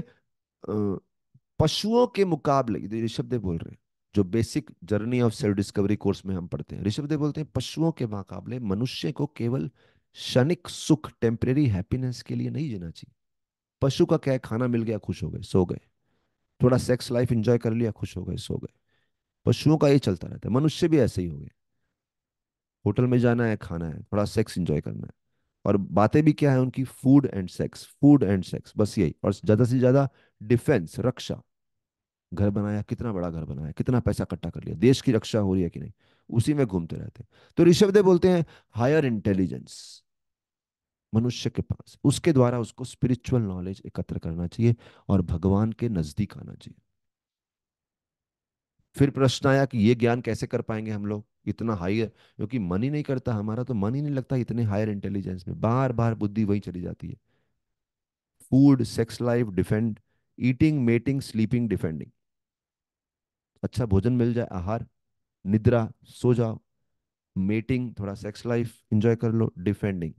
पशुओं के मुकाबले, ये ऋषभ देव बोल रहे हैं, जो basic journey of self discovery course में हम पढ़ते हैं, ऋषभ देव बोलते हैं पशुओं के मुकाबले मनुष्य को केवल क्षणिक सुख, टेम्परेरी हैप्पीनेस के लिए नहीं जीना चाहिए। पशु का क्या है, खाना मिल गया खुश हो गए सो गए, थोड़ा सेक्स लाइफ एंजॉय कर लिया खुश हो गए सो गए। पशुओं का ये चलता रहता है, मनुष्य भी ऐसे ही हो गए। होटल में जाना है, खाना है, थोड़ा सेक्स एंजॉय करना है, और बातें भी क्या है उनकी, food and sex, food and sex, बस यही। और ज्यादा से ज्यादा डिफेंस, रक्षा। घर बनाया, कितना बड़ा घर बनाया, कितना पैसा इकट्ठा कर लिया, देश की रक्षा हो रही है कि नहीं, उसी में घूमते रहते हैं। तो ऋषभदेव बोलते हैं हायर इंटेलिजेंस मनुष्य के पास, उसके द्वारा उसको स्पिरिचुअल नॉलेज एकत्र करना चाहिए और भगवान के नजदीक आना चाहिए। फिर प्रश्न आया कि ये ज्ञान कैसे कर पाएंगे हम लोग इतना हाई, क्योंकि मन ही नहीं करता, हमारा तो मन ही नहीं लगता इतने हायर इंटेलिजेंस में, बार बार बुद्धि वही चली जाती है। Food, sex life, defend, eating, mating, sleeping, defending. अच्छा भोजन मिल जाए, आहार, निद्रा, सो जाओ, मेटिंग, थोड़ा सेक्स लाइफ एंजॉय कर लो, डिफेंडिंग,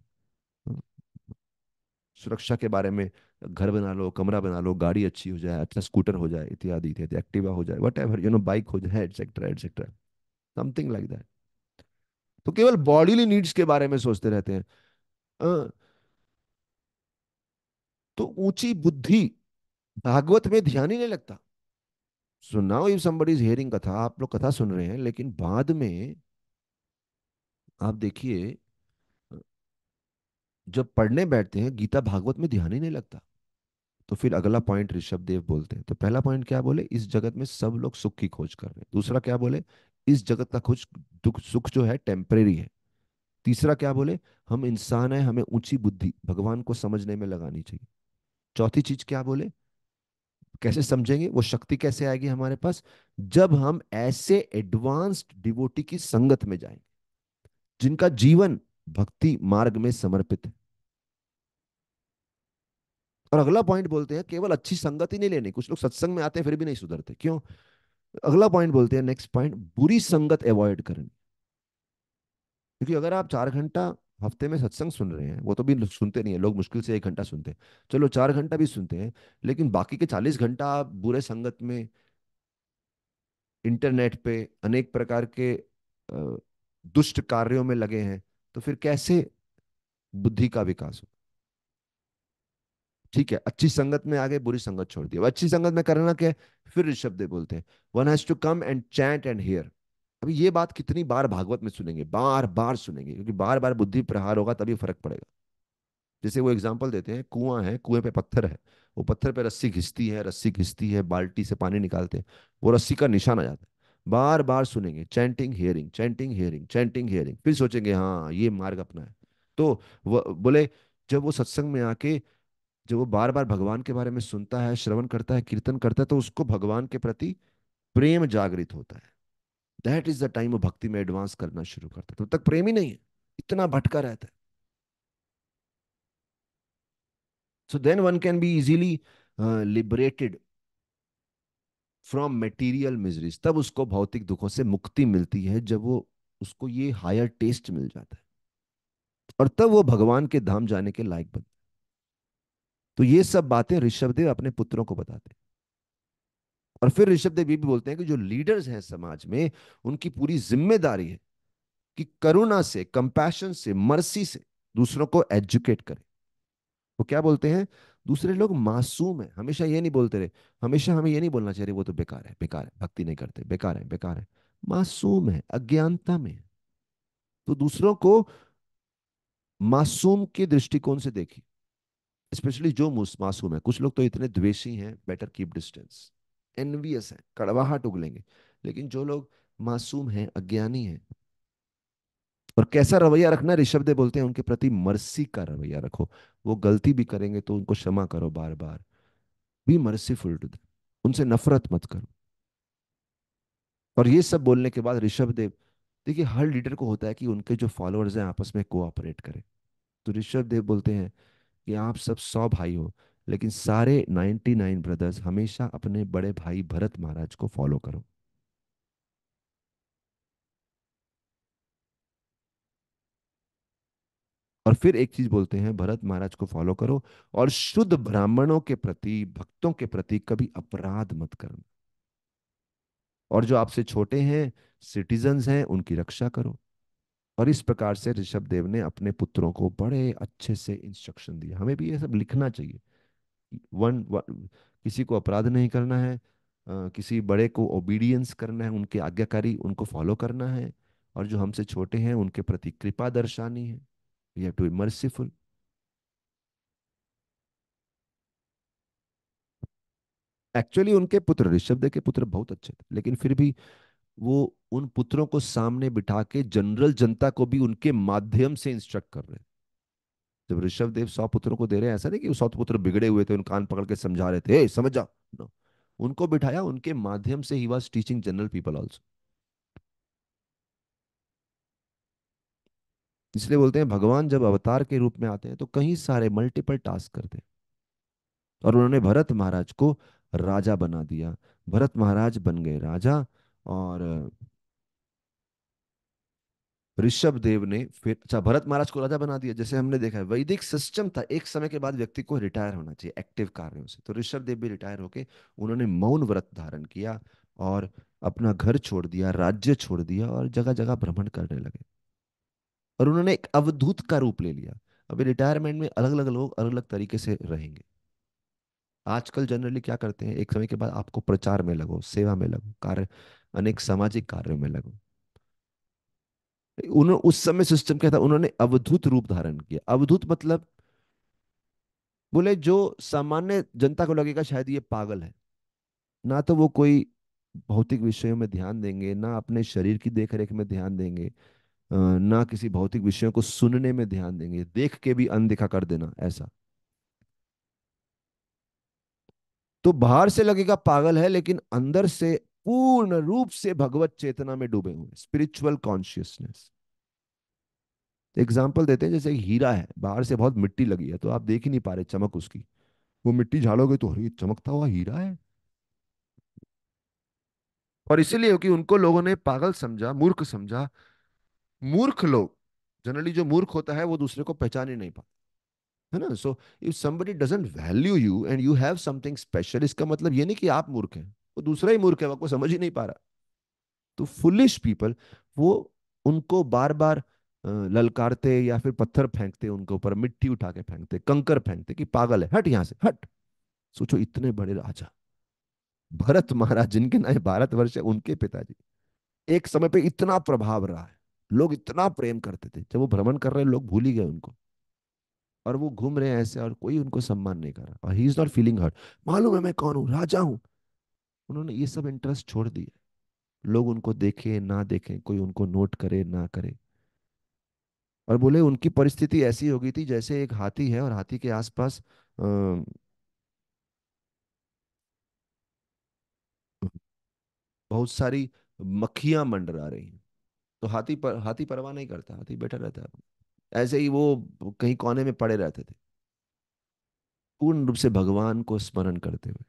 सुरक्षा के बारे में, घर बना लो, कमरा बना लो, गाड़ी अच्छी हो जाए, अच्छा स्कूटर हो जाए, इत्यादि इत्यादि, एक्टिवा हो जाए, वट एवर बाइक हो जाए, etcetera etcetera, something like that. तो केवल बॉडीली नीड्स के बारे में सोचते रहते हैं। अ, तो ऊंची बुद्धि भागवत में ध्यान ही नहीं लगता। So now if somebody is hearing कथा, आप लोग कथा सुन रहे हैं, लेकिन बाद में आप देखिए, जब पढ़ने बैठते हैं गीता भागवत में ध्यान ही नहीं लगता। तो फिर अगला पॉइंट ऋषभ देव बोलते हैं, तो पहला पॉइंट क्या बोले, इस जगत में सब लोग सुख की खोज कर रहे हैं। दूसरा क्या बोले, इस जगत का कुछ दुख सुख जो है टेम्परेरी है। तीसरा क्या बोले, हम इंसान है, हमें ऊंची बुद्धि भगवान को समझने में लगानी चाहिए। चौथी चीज क्या बोले, कैसे समझेंगे, वो शक्ति कैसे आएगी हमारे पास, जब हम ऐसे एडवांस्ड डिवोटी की संगत में जाएंगे जिनका जीवन भक्ति मार्ग में समर्पित है। और अगला पॉइंट बोलते हैं केवल अच्छी संगत ही नहीं लेनी, कुछ लोग सत्संग में आते हैं फिर भी नहीं सुधरते, क्यों। अगला पॉइंट बोलते हैं, नेक्स्ट पॉइंट, बुरी संगत अवॉइड करनी। क्योंकि अगर आप 4 घंटा हफ्ते में सत्संग सुन रहे हैं, वो तो भी सुनते नहीं है लोग, मुश्किल से 1 घंटा सुनते हैं, चलो 4 घंटा भी सुनते हैं, लेकिन बाकी के 40 घंटा आप बुरे संगत में, इंटरनेट पे अनेक प्रकार के दुष्ट कार्यों में लगे हैं, तो फिर कैसे बुद्धि का विकास हो। ठीक है, अच्छी संगत में आ गए, बुरी संगत छोड़ दी, अब अच्छी संगत में करना क्या है, फिर ऋषभ देव बोलते हैं one has to come and chant and hear. अभी ये बात कितनी बार भागवत में सुनेंगे, बार बार सुनेंगे, क्योंकि बार बार बुद्धि प्रहार होगा तभी फर्क पड़ेगा। जैसे वो एग्जाम्पल देते हैं, कुआं है, कुएं पे पत्थर है, वो पत्थर पे रस्सी घिसती है, रस्सी घिसती है, बाल्टी से पानी निकालते हैं, वो रस्सी का निशान आ जाता है। बार बार सुनेंगे, chanting hearing, chanting hearing, chanting hearing, फिर सोचेंगे हाँ ये मार्ग अपना है। तो वो बोले, जब वो सत्संग में आके, जब वो बार बार भगवान के बारे में सुनता है, श्रवण करता है, कीर्तन करता है, तो उसको भगवान के प्रति प्रेम जागृत होता है। दैट इज द टाइम वो भक्ति में एडवांस करना शुरू करता है, तब तक प्रेम ही नहीं है, इतना भटका रहता है। So then one can be easily liberated from material miseries, तब उसको भौतिक दुखों से मुक्ति मिलती है, जब वो, उसको ये हायर टेस्ट मिल जाता है, और तब वो भगवान के धाम जाने के लायक बनता है। तो ये सब बातें ऋषभदेव अपने पुत्रों को बताते हैं। और फिर ऋषभदेव ये भी बोलते हैं कि जो लीडर्स हैं समाज में, उनकी पूरी जिम्मेदारी है कि करुणा से, कंपैशन से, मर्सी से दूसरों को एजुकेट करें। वो क्या बोलते हैं, दूसरे लोग मासूम है, हमेशा ये नहीं बोलते रहे, हमेशा हमें ये नहीं बोलना चाहिए वो तो बेकार है, बेकार है, भक्ति नहीं करते, बेकार है, बेकार है, मासूम है, अज्ञानता में है। तो दूसरों को मासूम के दृष्टिकोण से देखिए, स्पेशली जो मासूम है। कुछ लोग तो इतने द्वेषी हैं, बेटर कीप डिस्टेंस, एनवियस है, कड़वाहट उगलेंगे। लेकिन जो लोग मासूम हैं, अज्ञानी हैं, और कैसा रवैया रखना, ऋषभदेव बोलते हैं उनके प्रति मर्सी का रवैया रखो। वो गलती भी करेंगे तो उनको क्षमा करो बार बार, बी मर्सीफुल टू देम, उनसे नफरत मत करो। और ये सब बोलने के बाद ऋषभदेव, देखिए हर लीडर को होता है कि उनके जो फॉलोअर्स हैं आपस में कोऑपरेट करें। तो ऋषभदेव बोलते हैं कि आप सब 100 भाई हो, लेकिन सारे 99 ब्रदर्स हमेशा अपने बड़े भाई भरत महाराज को फॉलो करो। और फिर एक चीज बोलते हैं, भरत महाराज को फॉलो करो और शुद्ध ब्राह्मणों के प्रति, भक्तों के प्रति कभी अपराध मत करना। और जो आपसे छोटे हैं, सिटीजन्स हैं, उनकी रक्षा करो। और इस प्रकार से ऋषभ देव ने अपने पुत्रों को बड़े अच्छे से इंस्ट्रक्शन दिया। हमें भी ये सब लिखना चाहिए। किसी को अपराध नहीं करना है, किसी बड़े को ओबीडियंस करना है, उनके आज्ञाकारी उनको फॉलो करना है। और जो हमसे छोटे हैं उनके प्रति कृपा दर्शानी है। We have to be merciful. Actually उनके पुत्र, ऋषभदेव के पुत्र बहुत अच्छे थे, लेकिन फिर भी वो उन पुत्रों को सामने बिठा के जनरल जनता को भी उनके माध्यम से इंस्ट्रक्ट कर रहे हैं। जब ऋषभदेव 100 पुत्रों को दे रहे हैं, ऐसा नहीं कि वो 100 पुत्र बिगड़े हुए थे, उन कान पकड़ के समझा रहे थे, समझ जा। नो, उनको बिठाया, उनके माध्यम से he was teaching general people also. इसलिए बोलते हैं भगवान जब अवतार के रूप में आते हैं तो कई सारे मल्टीपल टास्क करते हैं। और उन्होंने भरत महाराज को राजा बना दिया। भरत महाराज बन गए राजा। और ऋषभ देव ने फिर, अच्छा, भरत महाराज को राजा बना दिया। जैसे हमने देखा है वैदिक सिस्टम था, एक समय के बाद व्यक्ति को रिटायर होना चाहिए एक्टिव कार्यों से। तो ऋषभ देव भी रिटायर होके उन्होंने मौन व्रत धारण किया और अपना घर छोड़ दिया, राज्य छोड़ दिया और जगह जगह भ्रमण करने लगे। और उन्होंने एक अवधूत का रूप ले लिया। अभी रिटायरमेंट में अलग अलग लोग अलग अलग तरीके से रहेंगे। आजकल जनरली क्या करते हैं, एक समय के बाद आपको प्रचार में लगो, सेवा में लगो, कार्य, अनेक सामाजिक कार्यों में लगो। उन्होंने उस समय सिस्टम क्या था, उन्होंने अवधूत रूप धारण किया। अवधूत मतलब, बोले जो सामान्य जनता को लगेगा शायद ये पागल है, ना तो वो कोई भौतिक विषयों में ध्यान देंगे, ना अपने शरीर की देखरेख में ध्यान देंगे, ना किसी भौतिक विषयों को सुनने में ध्यान देंगे, देख के भी अनदेखा कर देना ऐसा। तो बाहर से लगेगा पागल है, लेकिन अंदर से पूर्ण रूप से भगवत चेतना में डूबे हुए, स्पिरिचुअल कॉन्शियसनेस। एग्जाम्पल देते हैं, जैसे एक हीरा है, बाहर से बहुत मिट्टी लगी है तो आप देख ही नहीं पा रहे चमक उसकी। वो मिट्टी झाड़ोगे तो अरे ये चमकता हुआ हीरा है। और इसीलिए कि उनको लोगों ने पागल समझा, मूर्ख समझा। मूर्ख लोग, जनरली जो मूर्ख होता है वो दूसरे को पहचान ही नहीं पाता, है ना। So if somebody doesn't value you and you have something special, इसका मतलब ये नहीं कि आप मूर्ख हैं, वो दूसरा ही मूर्ख है, वो आपको समझ ही नहीं पा रहा। तो फुलिश पीपल, वो उनको बार बार ललकारते या फिर पत्थर फेंकते, उनके ऊपर मिट्टी उठा के फेंकते, कंकर फेंकते कि पागल है, हट यहाँ से हट। सोचो इतने बड़े राजा भरत महाराज, जिनके नाम भारतवर्ष है, उनके पिताजी, एक समय पे इतना प्रभाव रहा है, लोग इतना प्रेम करते थे, जब वो भ्रमण कर रहे हैं लोग भूल ही गए उनको। और वो घूम रहे हैं ऐसे और कोई उनको सम्मान नहीं कर रहा, और he is not feeling hurt. मालूम है मैं कौन हूँ, राजा हूँ। उन्होंने ये सब इंटरेस्ट छोड़ दिए। लोग उनको देखे ना देखें, कोई उनको नोट करे ना करे। और बोले उनकी परिस्थिति ऐसी हो गई थी जैसे एक हाथी है और हाथी के आसपास बहुत सारी मक्खियां मंडरा रही हैं। तो हाथी परवाह नहीं करता, हाथी बैठा रहता है। ऐसे ही वो कहीं कोने में पड़े रहते थे, पूर्ण रूप से भगवान को स्मरण करते हुए।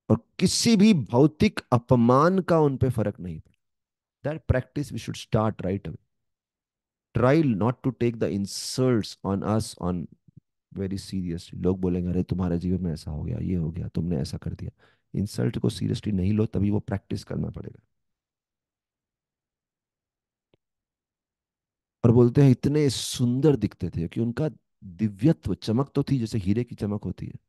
और किसी भी भौतिक अपमान का उन पे फर्क नहीं पड़ा। That practice we should start right away. Try not to take the insults on us on very seriously. लोग बोलेंगे अरे तुम्हारे जीवन में ऐसा हो गया, ये हो गया, तुमने ऐसा कर दिया। इंसल्ट को सीरियसली नहीं लो, तभी वो प्रैक्टिस करना पड़ेगा। और बोलते हैं इतने सुंदर दिखते थे कि उनका दिव्यत्व, चमक तो थी जैसे हीरे की चमक होती है।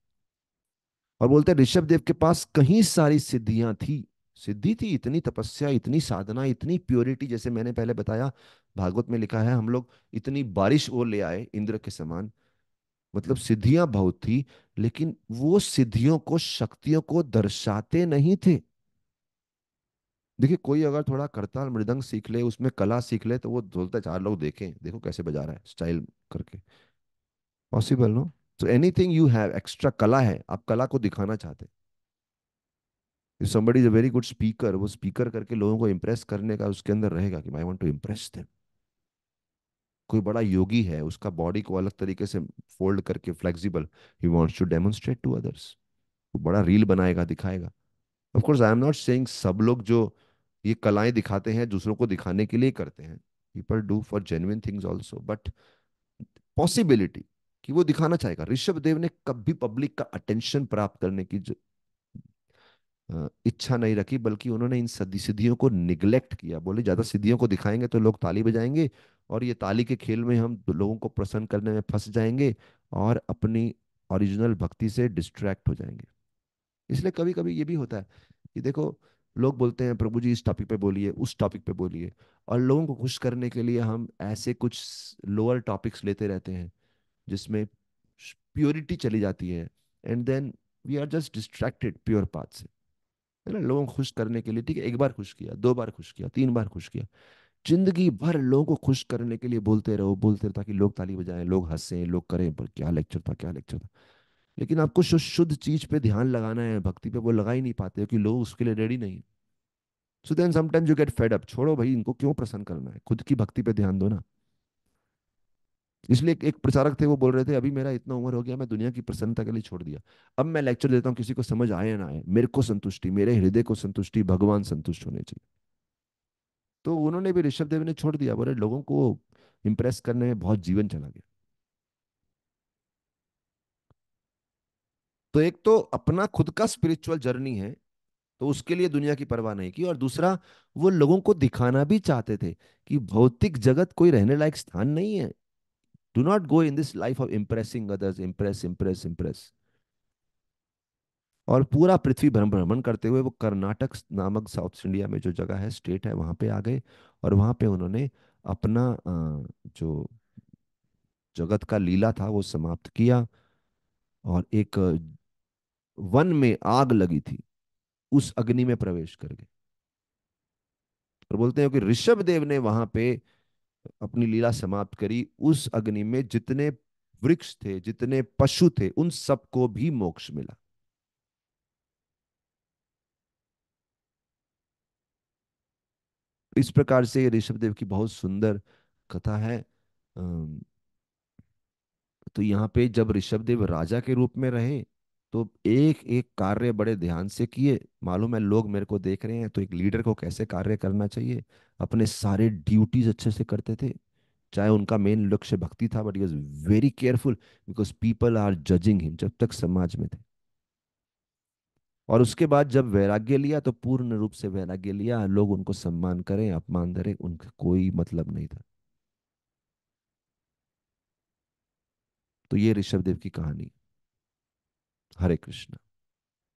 और बोलते हैं ऋषभ देव के पास कहीं सारी सिद्धियां थी। सिद्धि थी, इतनी तपस्या, इतनी साधना, इतनी प्योरिटी, जैसे मैंने पहले बताया, भागवत में लिखा है हम लोग इतनी बारिश वो ले आए इंद्र के समान। मतलब सिद्धियां बहुत थी, लेकिन वो सिद्धियों को, शक्तियों को दर्शाते नहीं थे। देखिए कोई अगर थोड़ा करताल मृदंग सीख ले, उसमें कला सीख ले, तो वो बोलता है चार लोग देखें, देखो कैसे बजा रहा है स्टाइल करके। Possible no. तो एनीथिंग यू हैव एक्स्ट्रा कला है, आप कला को दिखाना चाहते हैं। If somebody is a very good speaker, वो स्पीकर करके लोगों को इंप्रेस करने का उसके अंदर रहेगा कि I want to impress them. कोई बड़ा योगी है, उसका बॉडी को अलग तरीके से फोल्ड करके flexible, he wants to demonstrate to others. वो बड़ा रील बनाएगा, दिखाएगा। Of course I am not saying सब लोग जो ये कलाएं दिखाते हैं दूसरों को दिखाने के लिए करते हैं। People do for genuine things also, but possibility कि वो दिखाना चाहेगा। ऋषभ देव ने कभी पब्लिक का अटेंशन प्राप्त करने की इच्छा नहीं रखी, बल्कि उन्होंने इन सिद्धियों को निग्लेक्ट किया। बोले ज्यादा सिद्धियों को दिखाएंगे तो लोग ताली बजाएंगे, और ये ताली के खेल में हम लोगों को प्रसन्न करने में फंस जाएंगे और अपनी ओरिजिनल भक्ति से डिस्ट्रैक्ट हो जाएंगे। इसलिए कभी कभी ये भी होता है कि देखो, लोग बोलते हैं प्रभु जी इस टॉपिक पे बोलिए, उस टॉपिक पे बोलिए, और लोगों को खुश करने के लिए हम ऐसे कुछ लोअर टॉपिक्स लेते रहते हैं जिसमें प्योरिटी चली जाती है, and then we are just distracted pure path से। है ना, लोगों को खुश करने के लिए ठीक है, एक बार खुश किया, दो बार खुश किया, तीन बार खुश किया, जिंदगी भर लोगों को खुश करने के लिए बोलते रहो ताकि लोग ताली बजाएं, लोग हंसें, लोग करें, पर क्या लेक्चर था, क्या लेक्चर था। लेकिन आपको शुद्ध चीज पे ध्यान लगाना है, भक्ति पे, वो लगा ही नहीं पाते हो कि लोग उसके लिए रेडी नहीं। So then sometimes you get fed up, छोड़ो भाई, इनको क्यों प्रसन्न करना है, खुद की भक्ति पे ध्यान दो ना। इसलिए एक प्रचारक थे, वो बोल रहे थे अभी मेरा इतना उम्र हो गया, मैं दुनिया की प्रसन्नता के लिए छोड़ दिया, अब मैं लेक्चर देता हूँ, किसी को समझ आए या ना आए, मेरे को संतुष्टि, मेरे हृदय को संतुष्टि, भगवान संतुष्ट होने चाहिए। तो उन्होंने भी, ऋषभ देव ने छोड़ दिया, बोले लोगों को इंप्रेस करने में बहुत जीवन चला गया। तो एक तो अपना खुद का स्पिरिचुअल जर्नी है, तो उसके लिए दुनिया की परवाह नहीं की, और दूसरा, वो लोगों को दिखाना भी चाहते थे कि भौतिक जगत कोई रहने लायक स्थान नहीं है। Do not go in this life of impressing others, impress impress impress. और पूरा पृथ्वी भ्रमण करते हुए वो कर्नाटक नामक साउथ इंडिया में जो जगह है, स्टेट है, वहां पे आ गए। और वहां पे उन्होंने अपना जो जगत का लीला था वो समाप्त किया, और एक वन में आग लगी थी, उस अग्नि में प्रवेश कर गए। और बोलते हैं कि ऋषभ देव ने वहां पे अपनी लीला समाप्त करी, उस अग्नि में जितने वृक्ष थे, जितने पशु थे, उन सबको भी मोक्ष मिला। इस प्रकार से ऋषभ देव की बहुत सुंदर कथा है। अम, तो यहाँ पे जब ऋषभ देव राजा के रूप में रहे, तो एक एक कार्य बड़े ध्यान से किए। मालूम है लोग मेरे को देख रहे हैं, तो एक लीडर को कैसे कार्य करना चाहिए, अपने सारे ड्यूटीज अच्छे से करते थे। चाहे उनका मेन लक्ष्य भक्ति था, but he was very careful, because people are judging him, जब तक समाज में थे। और उसके बाद जब वैराग्य लिया, तो पूर्ण रूप से वैराग्य लिया, लोग उनको सम्मान करें, अपमान करें, उनका कोई मतलब नहीं था। तो ये ऋषभ देव की कहानी। हरे कृष्ण।